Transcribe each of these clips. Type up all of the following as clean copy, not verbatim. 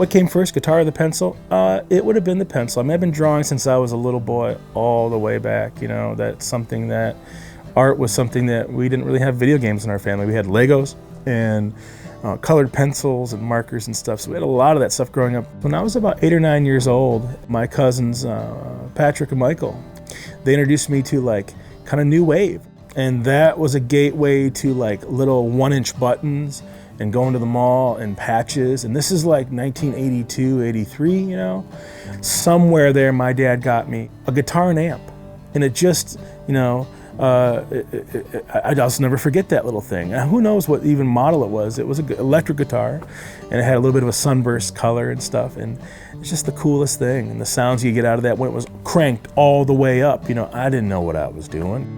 What came first, guitar or the pencil? It would have been the pencil. I mean, I've been drawing since I was a little boy all the way back. You know, that's something that, art was something that we didn't really have video games in our family. We had Legos and colored pencils and markers and stuff. So we had a lot of that stuff growing up. When I was about 8 or 9 years old, my cousins, Patrick and Michael, they introduced me to like kind of new wave. And that was a gateway to like little 1-inch buttons and going to the mall and patches. And this is like 1982, 83, you know? Somewhere there, my dad got me a guitar and amp. And it just, you know, I'll just never forget that little thing. Now, who knows what even model it was. It was an electric guitar, and it had a little bit of a sunburst color and stuff. And it's just the coolest thing. And the sounds you get out of that when it was cranked all the way up, you know, I didn't know what I was doing.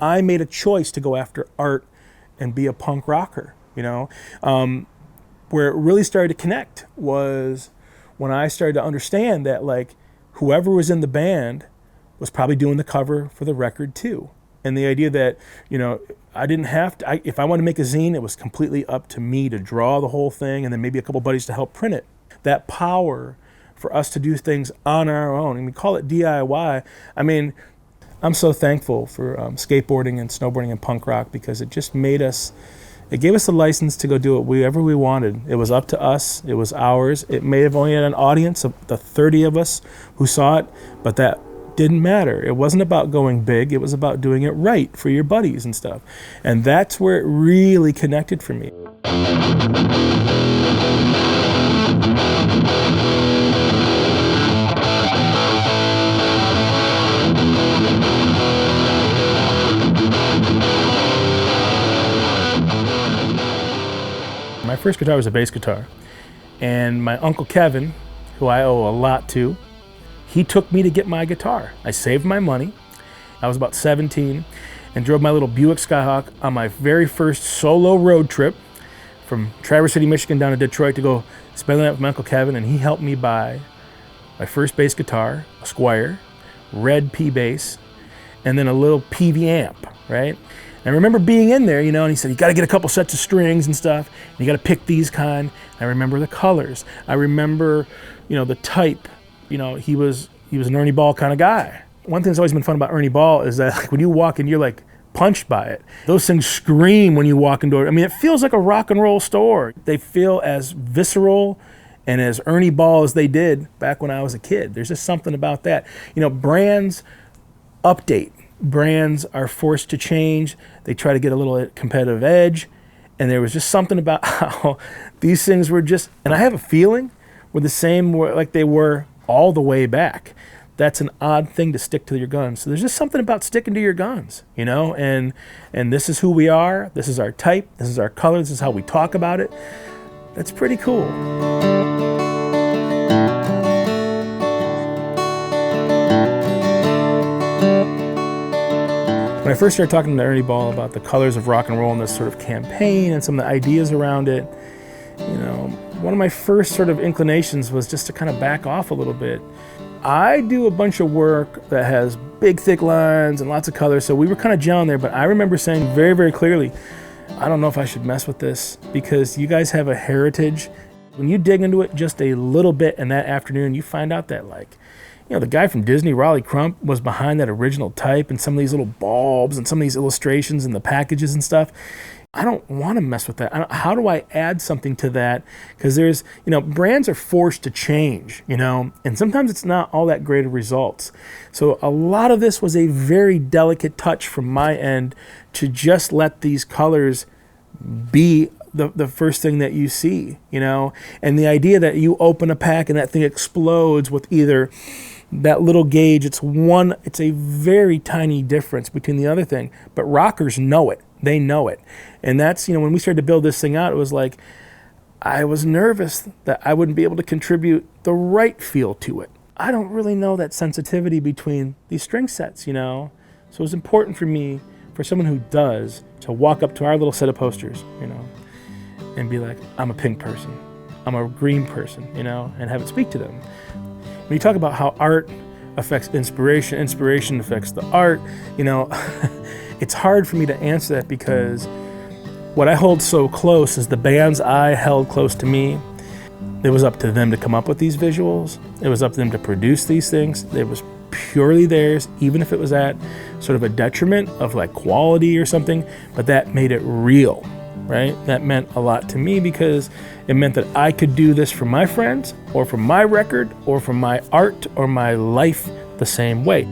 I made a choice to go after art and be a punk rocker, you know. Where it really started to connect was when I started to understand that like whoever was in the band was probably doing the cover for the record too. And the idea that, you know, I didn't have to, if I wanted to make a zine, it was completely up to me to draw the whole thing and then maybe a couple buddies to help print it. That power for us to do things on our own, and we call it DIY. I mean, I'm so thankful for skateboarding and snowboarding and punk rock because it just made us, it gave us the license to go do it wherever we wanted. It was up to us, it was ours. It may have only had an audience of the 30 of us who saw it, but that didn't matter. It wasn't about going big, it was about doing it right for your buddies and stuff. And that's where it really connected for me. My first guitar was a bass guitar, and my Uncle Kevin, who I owe a lot to, he took me to get my guitar. I saved my money. I was about 17 and drove my little Buick Skyhawk on my very first solo road trip from Traverse City, Michigan down to Detroit to go spend the night with my Uncle Kevin, and he helped me buy my first bass guitar, a Squier, red P bass, and then a little PV amp, right? I remember being in there, you know, and he said, you got to get a couple sets of strings and stuff. And you got to pick these kind. I remember the colors. I remember, you know, the type. You know, he was an Ernie Ball kind of guy. One thing that's always been fun about Ernie Ball is that like, when you walk in, you're like punched by it. Those things scream when you walk into it. I mean, it feels like a rock and roll store. They feel as visceral and as Ernie Ball as they did back when I was a kid. There's just something about that. You know, brands update. Brands are forced to change. They try to get a little competitive edge. And there was just something about how these things were just, and I have a feeling, were the same like they were all the way back. That's an odd thing to stick to your guns. So there's just something about sticking to your guns, you know, and this is who we are. This is our type. This is our color. This is how we talk about it. That's pretty cool. When I first started talking to Ernie Ball about the colors of rock and roll and this sort of campaign and some of the ideas around it, you know, one of my first sort of inclinations was just to kind of back off a little bit. I do a bunch of work that has big, thick lines and lots of colors, so we were kind of gelling there, but I remember saying very, very clearly, I don't know if I should mess with this because you guys have a heritage. When you dig into it just a little bit in that afternoon, you find out that like, you know, the guy from Disney, Raleigh Crump, was behind that original type and some of these little bulbs and some of these illustrations and the packages and stuff. I don't want to mess with that. How do I add something to that? Because there's, you know, brands are forced to change, you know, and sometimes it's not all that great of results. So a lot of this was a very delicate touch from my end to just let these colors be the first thing that you see, you know, and the idea that you open a pack and that thing explodes with either that little gauge, it's a very tiny difference between the other thing, but rockers know it. They know it. And that's, you know, when we started to build this thing out, it was like, I was nervous that I wouldn't be able to contribute the right feel to it. I don't really know that sensitivity between these string sets, you know? So it was important for me, for someone who does, to walk up to our little set of posters, you know, and be like, I'm a pink person, I'm a green person, you know, and have it speak to them. when you talk about how art affects inspiration, inspiration affects the art, you know, it's hard for me to answer that, because what I hold so close is the bands I held close to me. It was up to them to come up with these visuals. It was up to them to produce these things. It was purely theirs, even if it was at sort of a detriment of like quality or something, but that made it real, right? That meant a lot to me, because it meant that I could do this for my friends, or for my record, or for my art, or my life the same way.